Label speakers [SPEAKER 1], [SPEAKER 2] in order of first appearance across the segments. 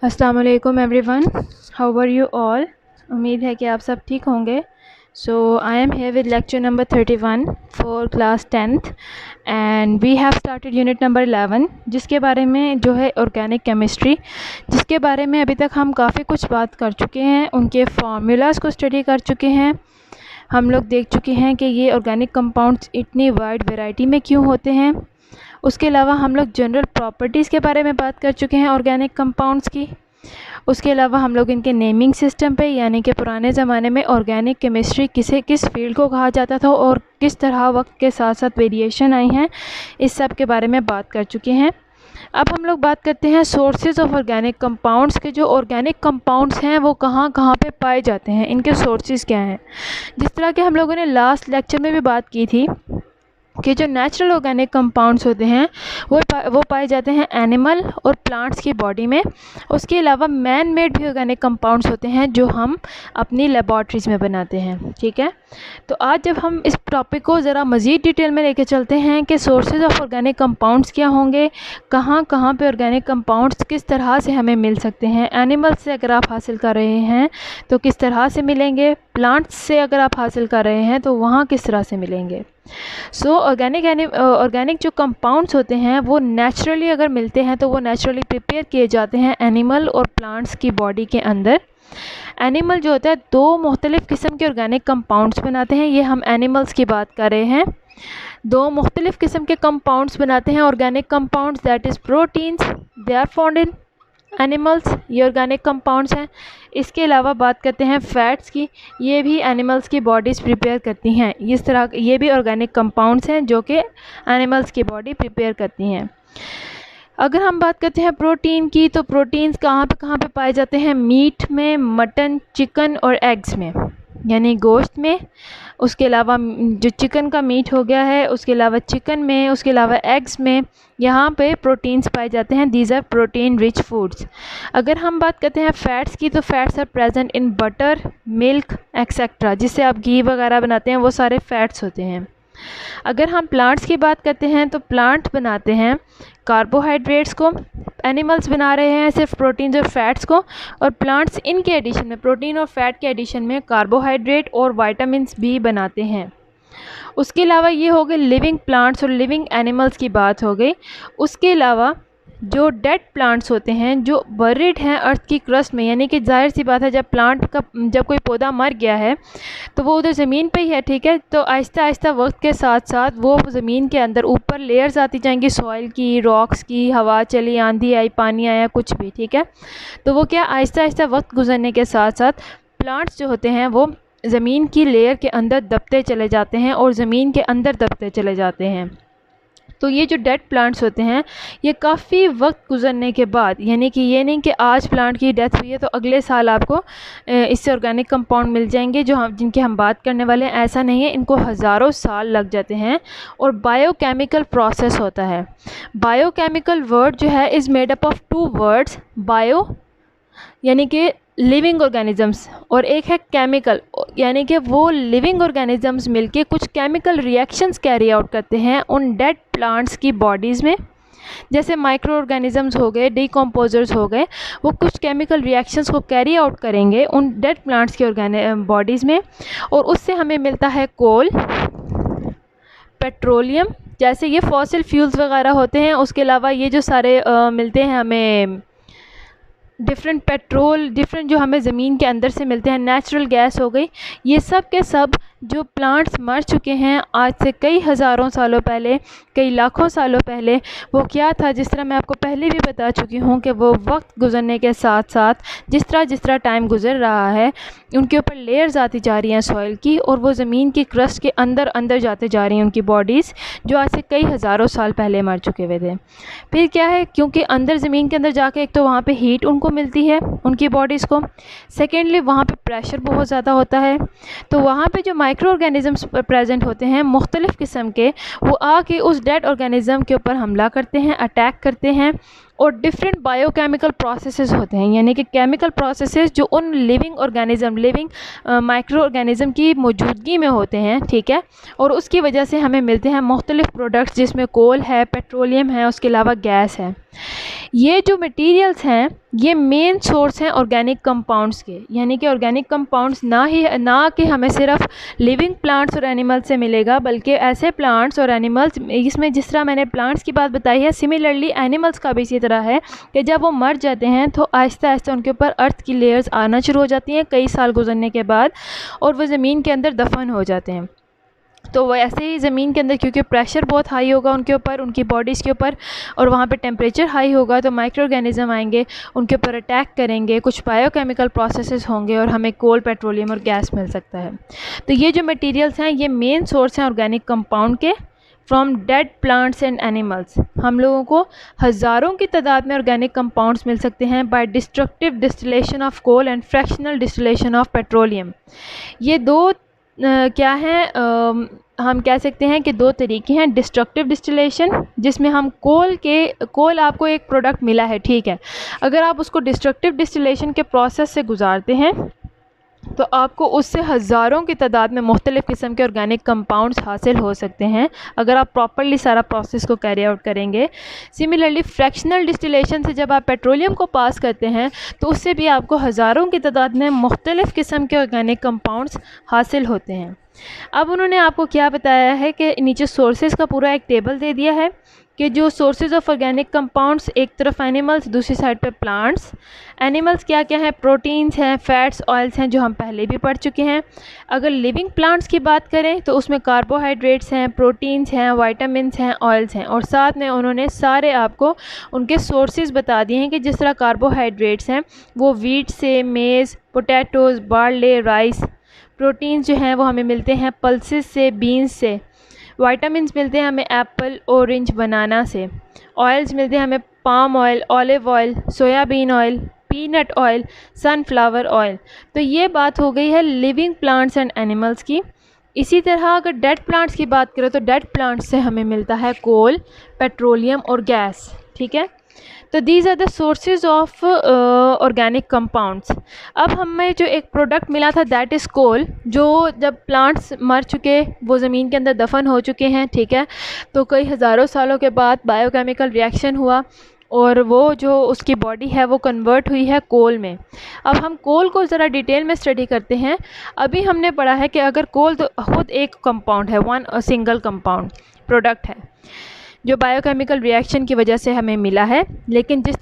[SPEAKER 1] अस्सलाम वालेकुम everyone, how are you all. उम्मीद है कि आप सब ठीक होंगे। So I am here with lecture number 31 for class 10th and we have started unit number 11, जिसके बारे में जो है ऑर्गेनिक केमिस्ट्री, जिसके बारे में अभी तक हम काफ़ी कुछ बात कर चुके हैं। उनके फार्मूलाज़ को स्टडी कर चुके हैं। हम लोग देख चुके हैं कि ये ऑर्गेनिक कंपाउंड्स इतनी वाइड वैरायटी में क्यों होते हैं। उसके अलावा हम लोग जनरल प्रॉपर्टीज़ के बारे में बात कर चुके हैं ऑर्गेनिक कंपाउंड्स की। उसके अलावा हम लोग इनके नेमिंग सिस्टम पे, यानी कि पुराने ज़माने में ऑर्गेनिक केमिस्ट्री किस फील्ड को कहा जाता था और किस तरह वक्त के साथ साथ वेरिएशन आई हैं, इस सब के बारे में बात कर चुके हैं। अब हम लोग बात करते हैं सोर्सेज ऑफ ऑर्गेनिक कंपाउंड्स के। जो ऑर्गेनिक कंपाउंड्स हैं वो कहाँ कहाँ पे पाए जाते हैं, इनके सोर्सेज क्या हैं। जिस तरह के हम लोगों ने लास्ट लेक्चर में भी बात की थी कि जो नेचुरल ऑर्गेनिक कंपाउंड्स होते हैं वो पाए जाते हैं एनिमल और प्लांट्स की बॉडी में। उसके अलावा मैन मेड भी ऑर्गेनिक कंपाउंड्स होते हैं जो हम अपनी लेबॉर्ट्रीज़ में बनाते हैं। ठीक है, तो आज जब हम इस टॉपिक को ज़रा मज़ीद डिटेल में लेके चलते हैं कि सोर्सेज ऑफ ऑर्गेनिक कंपाउंड्स क्या होंगे, कहाँ कहाँ पे ऑर्गेनिक कंपाउंड्स किस तरह से हमें मिल सकते हैं। एनिमल्स से अगर आप हासिल कर रहे हैं तो किस तरह से मिलेंगे, प्लांट्स से अगर आप हासिल कर रहे हैं तो वहाँ किस तरह से मिलेंगे। ऑर्गेनिक जो कंपाउंड्स होते हैं वो नेचुरली अगर मिलते हैं तो वो नेचुरली प्रिपेयर किए जाते हैं एनिमल और प्लांट्स की बॉडी के अंदर। एनिमल जो होता है दो मुख्तलिफ़ किस्म के ऑर्गेनिक कंपाउंड्स बनाते हैं। ये हम एनिमल्स की बात कर रहे हैं। दो मुख्तलिफ़ किस्म के कंपाउंड्स बनाते हैं organic compounds, that is proteins, they are found in animals. ये ऑर्गेनिक कंपाउंड्स हैं। इसके अलावा बात करते हैं फ़ैट्स की, ये भी एनिमल्स की बॉडीज़ प्रिपेयर करती हैं। इस तरह ये भी ऑर्गेनिक कंपाउंड्स हैं जो कि एनिमल्स की बॉडी प्रिपेयर करती हैं। अगर हम बात करते हैं प्रोटीन की, तो प्रोटीन्स कहाँ पे पाए जाते हैं, मीट में, मटन, चिकन और एग्स में, यानी गोश्त में। उसके अलावा जो चिकन का मीट हो गया है, उसके अलावा चिकन में, उसके अलावा एग्स में, यहाँ पे प्रोटीन्स पाए जाते हैं। These are protein rich foods. अगर हम बात करते हैं फ़ैट्स की, तो fats are present in butter, milk etcetera, जिससे आप घी वगैरह बनाते हैं, वो सारे फ़ैट्स होते हैं। अगर हम प्लांट्स की बात करते हैं तो प्लांट बनाते हैं कार्बोहाइड्रेट्स को, एनिमल्स बना रहे हैं सिर्फ प्रोटीन्स और फैट्स को, और प्लांट्स इनके एडिशन में, प्रोटीन और फैट के एडिशन में कार्बोहाइड्रेट और विटामिन्स भी बनाते हैं। उसके अलावा ये हो गए लिविंग प्लांट्स और लिविंग एनिमल्स की बात हो गई। उसके अलावा जो डेड प्लांट्स होते हैं जो बरिड हैं अर्थ की क्रस्ट में, यानी कि जाहिर सी बात है जब कोई पौधा मर गया है तो वो उधर ज़मीन पे ही है। ठीक है, तो आहिस्ता आहिस्ता वक्त के साथ साथ वो ज़मीन के अंदर ऊपर लेयर्स आती जाएंगी, सॉइल की, रॉक्स की, हवा चली, आंधी आई, पानी आया, कुछ भी। ठीक है, तो वो क्या आहिस्ता आहिस्ता वक्त गुजरने के साथ साथ प्लांट्स जो होते हैं वो ज़मीन की लेयर के अंदर दबते चले जाते हैं और ज़मीन के अंदर दबते चले जाते हैं। तो ये जो डेड प्लांट्स होते हैं ये काफ़ी वक्त गुजरने के बाद, यानी कि ये नहीं कि आज प्लांट की डेथ हुई है तो अगले साल आपको इससे ऑर्गेनिक कंपाउंड मिल जाएंगे जिनकी हम बात करने वाले हैं, ऐसा नहीं है। इनको हज़ारों साल लग जाते हैं और बायोकेमिकल प्रोसेस होता है। बायोकेमिकल वर्ड जो है is made up of two words, bio यानी कि लिविंग ऑर्गेनिजम्स, और एक है केमिकल, यानी कि वो लिविंग ऑर्गेनिजम्स मिलके कुछ केमिकल रिएक्शंस कैरी आउट करते हैं उन डेड प्लांट्स की बॉडीज़ में। जैसे माइक्रो ऑर्गेनिजम्स हो गए, डिकम्पोजर्स हो गए, वो कुछ केमिकल रिएक्शंस को कैरी आउट करेंगे उन डेड प्लांट्स की बॉडीज़ में, और उससे हमें मिलता है कोल, पेट्रोलियम, जैसे ये फॉसिल फ्यूल्स वगैरह होते हैं। उसके अलावा ये जो सारे मिलते हैं हमें डिफरेंट पेट्रोल, डिफरेंट जो हमें ज़मीन के अंदर से मिलते हैं, नेचुरल गैस हो गई, ये सब के सब जो प्लांट्स मर चुके हैं आज से कई हज़ारों सालों पहले, कई लाखों सालों पहले, वो क्या था, जिस तरह मैं आपको पहले भी बता चुकी हूँ कि वो वक्त गुजरने के साथ साथ जिस तरह टाइम गुजर रहा है उनके ऊपर लेयर्स आती जा रही हैं सॉइल की, और वो ज़मीन की क्रस्ट के अंदर अंदर जाते जा रही हैं उनकी बॉडीज़ जो आज से कई हज़ारों साल पहले मर चुके हुए थे। फिर क्या है, क्योंकि अंदर ज़मीन के अंदर जाके एक तो वहाँ पे हीट उनको मिलती है उनकी बॉडीज़ को, सेकेंडली वहाँ पे प्रेशर बहुत ज़्यादा होता है, तो वहाँ पे जो माइक्रो ऑर्गेनिजम्स प्रेजेंट होते हैं मुख्तलिफ़ किस्म के, वो आके उस डेड ऑर्गेनिज़म के ऊपर हमला करते हैं, अटैक करते हैं, और डिफरेंट बायोकेमिकल प्रोसेसेस होते हैं, यानी कि केमिकल प्रोसेसेस जो उन लिविंग माइक्रो ऑर्गेनिज़म की मौजूदगी में होते हैं। ठीक है, और उसकी वजह से हमें मिलते हैं मुख्तलिफ़ प्रोडक्ट्स जिसमें कोल है, पेट्रोलियम है, उसके अलावा गैस है। ये जो मटेरियल्स हैं ये मेन सोर्स हैं ऑर्गेनिक कंपाउंड्स के, यानी कि ऑर्गेनिक कंपाउंड्स ना कि हमें सिर्फ लिविंग प्लांट्स और एनिमल्स से मिलेगा, बल्कि ऐसे प्लांट्स और एनिमल्स, इसमें जिस तरह मैंने प्लांट्स की बात बताई है, सिमिलरली एनिमल्स का भी इसी तरह है कि जब वो मर जाते हैं तो आहिस्ता आहिस्ता उनके ऊपर अर्थ की लेयर्स आना शुरू हो जाती हैं कई साल गुजरने के बाद, और वो ज़मीन के अंदर दफन हो जाते हैं। तो वो ऐसे ही ज़मीन के अंदर, क्योंकि प्रेशर बहुत हाई होगा उनके ऊपर, उनकी बॉडीज़ के ऊपर, और वहाँ पे टेम्परेचर हाई होगा, तो माइक्रो ऑर्गेनिज्म आएंगे, उनके ऊपर अटैक करेंगे, कुछ बायोकेमिकल प्रोसेसेस होंगे और हमें कोल, पेट्रोलियम और गैस मिल सकता है। तो ये जो मटेरियल्स हैं ये मेन सोर्स हैं ऑर्गेनिक कंपाउंड के from dead plants and animals. हम लोगों को हज़ारों की तादाद में ऑर्गेनिक कंपाउंड्स मिल सकते हैं by destructive distillation of coal and fractional distillation of petroleum. ये दो क्या हैं, हम कह सकते हैं कि दो तरीके हैं। डिस्ट्रक्टिव डिस्टिलेशन, जिसमें हम कोल आपको एक प्रोडक्ट मिला है, ठीक है, अगर आप उसको डिस्ट्रक्टिव डिस्टिलेशन के प्रोसेस से गुजारते हैं तो आपको उससे हज़ारों की तादाद में मुख्तलिफ़ किस्म के ऑर्गेनिक कंपाउंड्स हासिल हो सकते हैं अगर आप प्रॉपर्ली सारा प्रोसेस को कैरी आउट करेंगे। सिमिलरली फ्रैक्शनल डिस्टिलेशन से जब आप पेट्रोलियम को पास करते हैं तो उससे भी आपको हज़ारों की तादाद में मुख्तलिफ़ किस्म के ऑर्गेनिक कंपाउंड्स हासिल होते हैं। अब उन्होंने आपको क्या बताया है कि नीचे सोर्सेज का पूरा एक टेबल दे दिया है कि जो सोर्सेज ऑफ ऑर्गेनिक कंपाउंड्स, एक तरफ एनिमल्स, दूसरी साइड पे प्लांट्स। एनिमल्स क्या क्या हैं, प्रोटीन्स हैं, फैट्स, ऑयल्स हैं, जो हम पहले भी पढ़ चुके हैं। अगर लिविंग प्लांट्स की बात करें तो उसमें कार्बोहाइड्रेट्स हैं, प्रोटीन्स हैं, वाइटामिन्स हैं, ऑयल्स हैं, और साथ में उन्होंने सारे आपको उनके सोर्सेज बता दिए हैं कि जिस तरह कार्बोहाइड्रेट्स हैं वो वीट से, मेज़, पोटैटोज़, बार्ले, राइस। प्रोटीन्स जो हैं वो हमें मिलते हैं पल्सेस से, बीन्स से। वाइटामिन्स मिलते हैं हमें एप्पल, ऑरेंज, बनाना से। ऑयल्स मिलते हैं हमें palm oil, olive oil, soybean oil, peanut oil, sunflower oil. तो ये बात हो गई है लिविंग प्लांट्स एंड एनिमल्स की। इसी तरह अगर डेड प्लांट्स की बात करें तो डेड प्लांट्स से हमें मिलता है कोल, पेट्रोलियम और गैस, ठीक है। तो these are the sources of organic compounds. अब हमें जो एक प्रोडक्ट मिला था दैट इज़ कोल, जो जब प्लांट्स मर चुके, वो ज़मीन के अंदर दफन हो चुके हैं, ठीक है, तो कई हज़ारों सालों के बाद बायोकेमिकल रिएक्शन हुआ और वो जो उसकी बॉडी है वो कन्वर्ट हुई है कोल में। अब हम कोल को ज़रा डिटेल में स्टडी करते हैं। अभी हमने पढ़ा है कि अगर कोल तो ख़ुद एक कंपाउंड है, वन सिंगल कंपाउंड प्रोडक्ट है जो बायोकेमिकल रिएक्शन की वजह से हमें मिला है, लेकिन जिस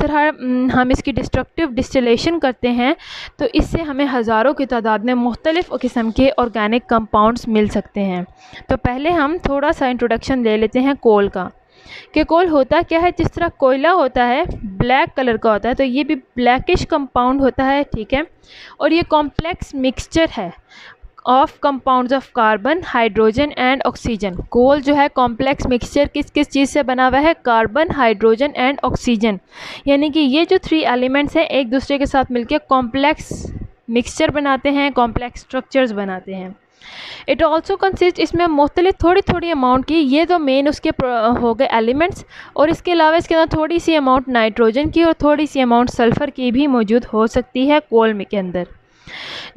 [SPEAKER 1] तरह हम इसकी डिस्ट्रक्टिव डिस्टिलेशन करते हैं तो इससे हमें हज़ारों की तादाद में मुख्तलिफ़ किस्म के ऑर्गेनिक कंपाउंड्स मिल सकते हैं। तो पहले हम थोड़ा सा इंट्रोडक्शन ले लेते हैं कोल का, कि कोल होता क्या है। जिस तरह कोयला होता है ब्लैक कलर का होता है, तो ये भी ब्लैकिश कंपाउंड होता है, ठीक है, और ये कॉम्प्लेक्स मिक्सचर है of compounds of carbon, hydrogen and oxygen. Coal जो है कॉम्प्लेक्स मिक्सचर किस किस चीज़ से बना हुआ है, कार्बन, हाइड्रोजन एंड ऑक्सीजन, यानी कि ये जो थ्री एलिमेंट्स हैं एक दूसरे के साथ मिलकर कॉम्प्लेक्स मिक्सचर बनाते हैं, कॉम्प्लेक्स स्ट्रक्चर्स बनाते हैं। इट ऑल्सो कंसिस्ट, इसमें मुख्तलिफ थोड़ी थोड़ी अमाउंट की, ये तो मेन उसके हो गए एलिमेंट्स, और इसके अलावा इसके अंदर थोड़ी सी अमाउंट नाइट्रोजन की और थोड़ी सी अमाउंट सल्फ़र की भी मौजूद हो सकती है कोल में के अंदर।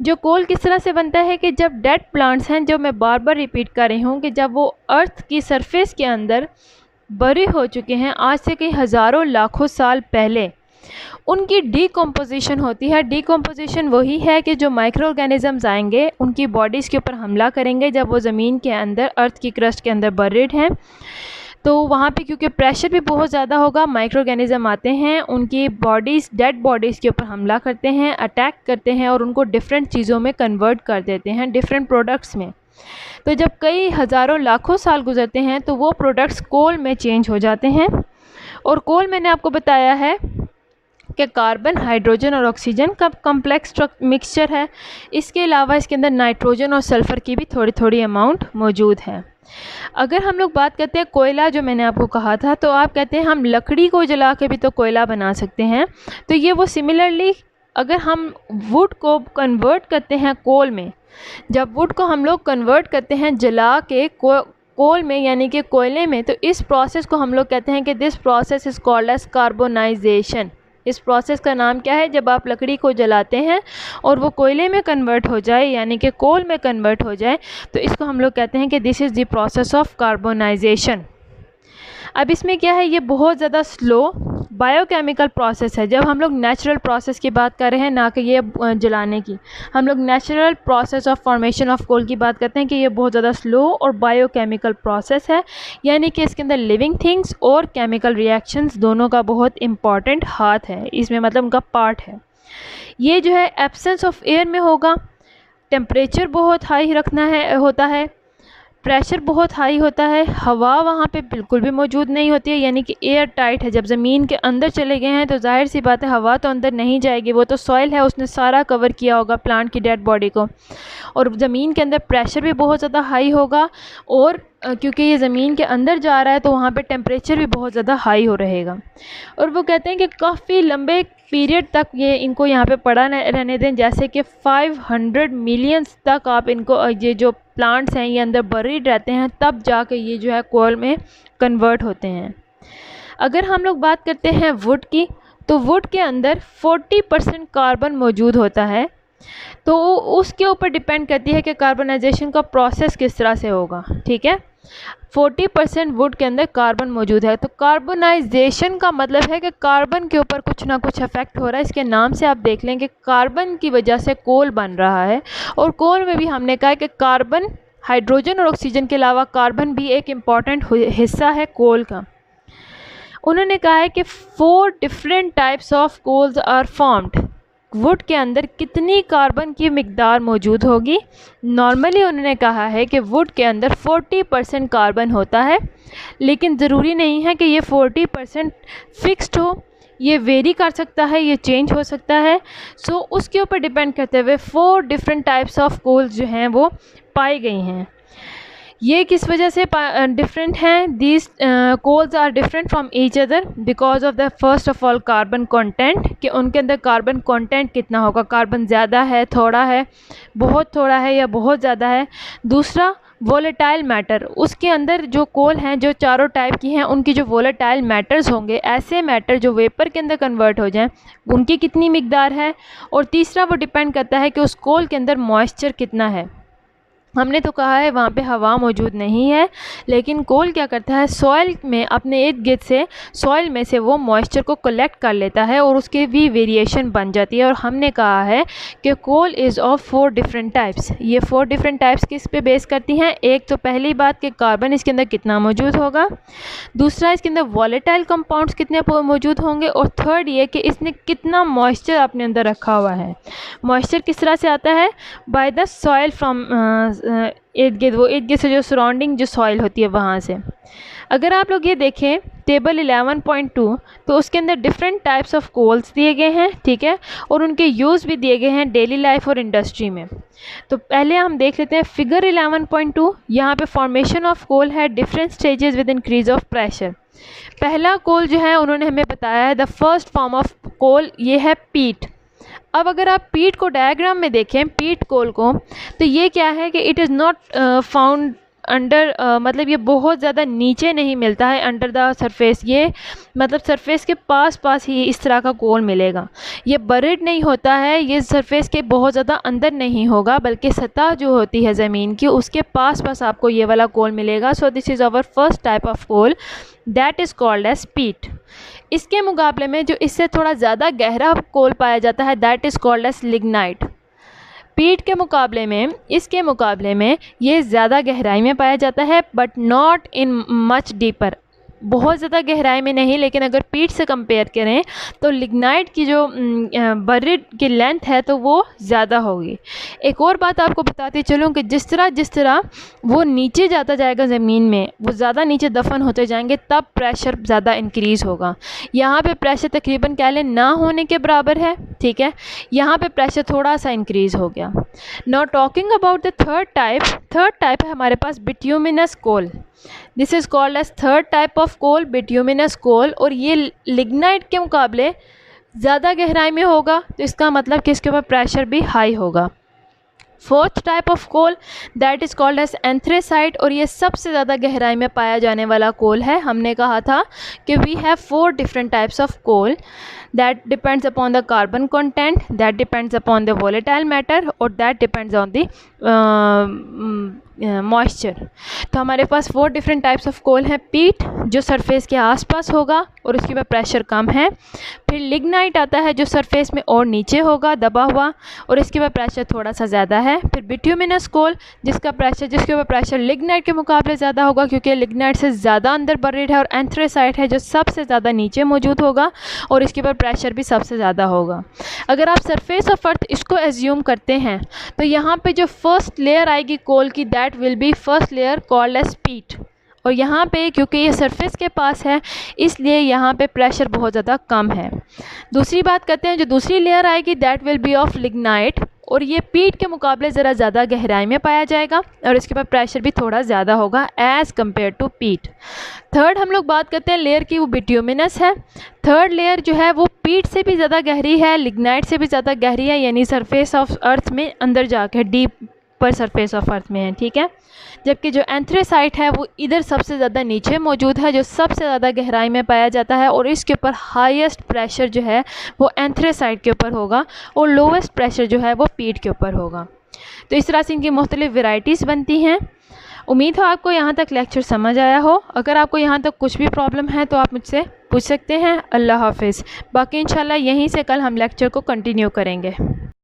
[SPEAKER 1] जो कोल किस तरह से बनता है कि जब डेड प्लांट्स हैं, जो मैं बार बार रिपीट कर रही हूँ कि जब वो अर्थ की सरफेस के अंदर बरे हो चुके हैं आज से कई हज़ारों लाखों साल पहले, उनकी डीकम्पोजिशन होती है। डीकम्पोजिशन वही है कि जो माइक्रो ऑर्गेनिज़म्स आएंगे उनकी बॉडीज़ के ऊपर हमला करेंगे जब वो ज़मीन के अंदर, अर्थ की क्रस्ट के अंदर बरीड हैं, तो वहाँ पे क्योंकि प्रेशर भी बहुत ज़्यादा होगा, माइक्रो ऑर्गेनिज़म आते हैं, उनकी बॉडीज़, डेड बॉडीज़ के ऊपर हमला करते हैं, अटैक करते हैं और उनको डिफरेंट चीज़ों में कन्वर्ट कर देते हैं, डिफरेंट प्रोडक्ट्स में। तो जब कई हज़ारों लाखों साल गुजरते हैं तो वो प्रोडक्ट्स कोल में चेंज हो जाते हैं। और कोल मैंने आपको बताया है कि कार्बन, हाइड्रोजन और ऑक्सीजन का कॉम्प्लेक्स मिक्सचर है। इसके अलावा इसके अंदर नाइट्रोजन और सल्फ़र की भी थोड़ी थोड़ी अमाउंट मौजूद है। अगर हम लोग बात करते हैं कोयला, जो मैंने आपको कहा था, तो आप कहते हैं हम लकड़ी को जला के भी तो कोयला बना सकते हैं, तो ये वो सिमिलरली अगर हम वुड को कन्वर्ट करते हैं कोल में, जब वुड को हम लोग कन्वर्ट करते हैं जला के कोल में यानी कि कोयले में, तो इस प्रोसेस को हम लोग कहते हैं कि this process is called as carbonisation. इस प्रोसेस का नाम क्या है, जब आप लकड़ी को जलाते हैं और वो कोयले में कन्वर्ट हो जाए यानी कि कोल में कन्वर्ट हो जाए, तो इसको हम लोग कहते हैं कि this is the process of carbonisation. अब इसमें क्या है, ये बहुत ज़्यादा स्लो बायोकेमिकल प्रोसेस है। जब हम लोग नेचुरल प्रोसेस की बात कर रहे हैं, ना कि ये जलाने की, हम लोग natural process of formation of coal की बात करते हैं कि ये बहुत ज़्यादा स्लो और बायोकेमिकल प्रोसेस है, यानी कि इसके अंदर लिविंग थिंग्स और केमिकल रिएक्शंस दोनों का बहुत इम्पॉर्टेंट हाथ है इसमें, मतलब उनका पार्ट है। ये जो है एब्सेंस ऑफ एयर में होगा, टेम्परेचर बहुत हाई रखना है होता है, प्रेशर बहुत हाई होता है, हवा वहाँ पे बिल्कुल भी मौजूद नहीं होती है, यानी कि एयर टाइट है। जब ज़मीन के अंदर चले गए हैं तो जाहिर सी बात है हवा तो अंदर नहीं जाएगी, वो तो सॉइल है, उसने सारा कवर किया होगा प्लांट की डेड बॉडी को। और ज़मीन के अंदर प्रेशर भी बहुत ज़्यादा हाई होगा, और क्योंकि ये ज़मीन के अंदर जा रहा है तो वहाँ पे टेम्परेचर भी बहुत ज़्यादा हाई हो रहेगा। और वो कहते हैं कि काफ़ी लंबे पीरियड तक ये इनको यहाँ पे पड़ा रहने दें, जैसे कि 500 मिलियंस तक आप इनको, ये जो प्लांट्स हैं ये अंदर बरीड रहते हैं, तब जाके ये जो है कोल में कन्वर्ट होते हैं। अगर हम लोग बात करते हैं वुड की, तो वुड के अंदर 40% कार्बन मौजूद होता है, तो उसके ऊपर डिपेंड करती है कि कार्बनाइजेशन का प्रोसेस किस तरह से होगा। ठीक है, 40% वुड के अंदर कार्बन मौजूद है। तो कार्बनाइजेशन का मतलब है कि कार्बन के ऊपर कुछ ना कुछ इफेक्ट हो रहा है। इसके नाम से आप देख लें कि कार्बन की वजह से कोल बन रहा है, और कोल में भी हमने कहा कि कार्बन, हाइड्रोजन और ऑक्सीजन के अलावा कार्बन भी एक इम्पॉर्टेंट हिस्सा है कोल का। उन्होंने कहा है कि 4 different types of coals are formed. Wood के अंदर कितनी कार्बन की मिकदार मौजूद होगी? नॉर्मली उन्होंने कहा है कि वुड के अंदर 40% कार्बन होता है, लेकिन ज़रूरी नहीं है कि ये 40% फिक्स्ड हो, ये वेरी कर सकता है, ये चेंज हो सकता है। सो उसके ऊपर डिपेंड करते हुए 4 डिफरेंट टाइप्स ऑफ कोल्स जो हैं वो पाई गई हैं। ये किस वजह से डिफरेंट हैं? These coals are different from each other because of the first of all carbon content, कि उनके अंदर कार्बन कंटेंट कितना होगा, कार्बन ज़्यादा है, थोड़ा है, बहुत थोड़ा है या बहुत ज़्यादा है। दूसरा वोलेटाइल मैटर, उसके अंदर जो कोल हैं जो चारों टाइप की हैं, उनकी जो वोलेटाइल मैटर्स होंगे, ऐसे मैटर जो वेपर के अंदर कन्वर्ट हो जाएं, उनकी कितनी मिकदार है। और तीसरा वो डिपेंड करता है कि उस कोल के अंदर मॉइस्चर कितना है। हमने तो कहा है वहाँ पे हवा मौजूद नहीं है, लेकिन कोल क्या करता है, सॉइल में अपने इर्द गिर्द से, सॉइल में से वो मॉइस्चर को कलेक्ट कर लेता है और उसके भी वेरिएशन बन जाती है। और हमने कहा है कि coal is of 4 different types. ये 4 डिफरेंट टाइप्स किस पे बेस करती हैं? एक तो पहली बात कि कार्बन इसके अंदर कितना मौजूद होगा, दूसरा इसके अंदर वॉलेटाइल कंपाउंड्स कितने मौजूद होंगे, और थर्ड ये कि इसने कितना मॉइस्चर अपने अंदर रखा हुआ है। मॉइस्चर किस तरह से आता है? बाय द सॉइल फ्रॉम इर्द गिर्द, वो इर्द गिर्द से जो सराउंडिंग जो सॉइल होती है वहाँ से। अगर आप लोग ये देखें टेबल 11.2, तो उसके अंदर डिफरेंट टाइप्स ऑफ कोल्स दिए गए हैं, ठीक है, और उनके यूज़ भी दिए गए हैं डेली लाइफ और इंडस्ट्री में। तो पहले हम देख लेते हैं फिगर 11.2। यहाँ पे फॉर्मेशन ऑफ कोल है different stages with increase of pressure. पहला कोल जो है उन्होंने हमें बताया है, the first form of coal ये है पीट। अब अगर आप पीट को डायग्राम में देखें, पीट कोल को, तो ये क्या है कि it is not found under, मतलब ये बहुत ज़्यादा नीचे नहीं मिलता है अंडर द सरफेस। ये मतलब सरफेस के पास पास ही इस तरह का कोल मिलेगा। ये बरिड नहीं होता है, ये सरफेस के बहुत ज़्यादा अंदर नहीं होगा, बल्कि सतह जो होती है ज़मीन की उसके पास पास आपको ये वाला कोल मिलेगा। So this is our first type of coal that is called as peat. इसके मुकाबले में जो इससे थोड़ा ज़्यादा गहरा कोल पाया जाता है that is called as lignite. Peat के मुकाबले में, इसके मुकाबले में ये ज़्यादा गहराई में पाया जाता है, but not in much deeper, बहुत ज़्यादा गहराई में नहीं। लेकिन अगर पीट से कंपेयर करें तो लिग्नाइट की जो बरिड की लेंथ है तो वो ज़्यादा होगी। एक और बात आपको बताती चलूँ कि जिस तरह वो नीचे जाता जाएगा ज़मीन में, वो ज़्यादा नीचे दफन होते जाएंगे, तब प्रेशर ज़्यादा इंक्रीज़ होगा। यहाँ पे प्रेशर तकरीबन कह लें ना होने के बराबर है, ठीक है, यहाँ पे प्रेशर थोड़ा सा इंक्रीज़ हो गया। Now talking about the third type है हमारे पास bituminous coal. This is called as third type of coal, bituminous coal. और ये लिग्नाइट के मुकाबले ज़्यादा गहराई में होगा, तो इसका मतलब कि इसके ऊपर प्रेशर भी हाई होगा। Fourth type of coal that is called as anthracite, और ये सबसे ज़्यादा गहराई में पाया जाने वाला कोल है। हमने कहा था कि we have 4 different types of coal that depends upon the carbon content, that depends upon the volatile matter और that depends on the moisture. तो हमारे पास 4 डिफरेंट टाइप्स ऑफ कोल हैं। पीट जो सरफेस के आसपास होगा और उसके बाद प्रेशर कम है। फिर लिग्नाइट आता है जो सरफेस में और नीचे होगा दबा हुआ और इसके बाद प्रेशर थोड़ा सा ज़्यादा है। फिर बिट्यूमिनस कोल जिसके ऊपर प्रेशर लिग्नाइट के मुकाबले ज़्यादा होगा क्योंकि लिग्नाइट से ज़्यादा अंदर बरीड है। और एंथ्रेसाइट है जो सबसे ज़्यादा नीचे मौजूद होगा और इसके ऊपर प्रेशर भी सबसे ज़्यादा होगा। अगर आप सरफेस ऑफ अर्थ इसको एज्यूम करते हैं तो यहाँ पे जो फर्स्ट लेयर आएगी कोल की that will be first layer called as peat. और यहाँ पे क्योंकि ये सरफेस के पास है इसलिए यहाँ पे प्रेशर बहुत ज़्यादा कम है। दूसरी बात करते हैं, जो दूसरी लेयर आएगी that will B of lignite और ये पीट के मुकाबले ज़रा ज़्यादा गहराई में पाया जाएगा और इसके बाद प्रेशर भी थोड़ा ज़्यादा होगा एज़ कम्पेयर टू पीट। थर्ड हम लोग बात करते हैं लेयर की, वो बिट्यूमिनस है। थर्ड लेयर जो है वो पीट से भी ज़्यादा गहरी है, लिग्नाइट से भी ज़्यादा गहरी है, यानी सरफेस ऑफ अर्थ में अंदर जाके डीप पर सरफेस ऑफ अर्थ में है, ठीक है। जबकि जो एंथ्रेसाइट है वो इधर सबसे ज़्यादा नीचे मौजूद है, जो सबसे ज़्यादा गहराई में पाया जाता है और इसके ऊपर हाईएस्ट प्रेशर जो है वो एंथ्रेसाइट के ऊपर होगा और लोवेस्ट प्रेशर जो है वो पीट के ऊपर होगा। तो इस तरह से इनकी मुख्तलिफ वेराइटीज़ बनती हैं। उम्मीद हो आपको यहाँ तक लेक्चर समझ आया हो। अगर आपको यहाँ तक कुछ भी प्रॉब्लम है तो आप मुझसे पूछ सकते हैं। अल्लाह हाफिज़। बाकी इंशाल्लाह यहीं से कल हम लेक्चर को कंटिन्यू करेंगे।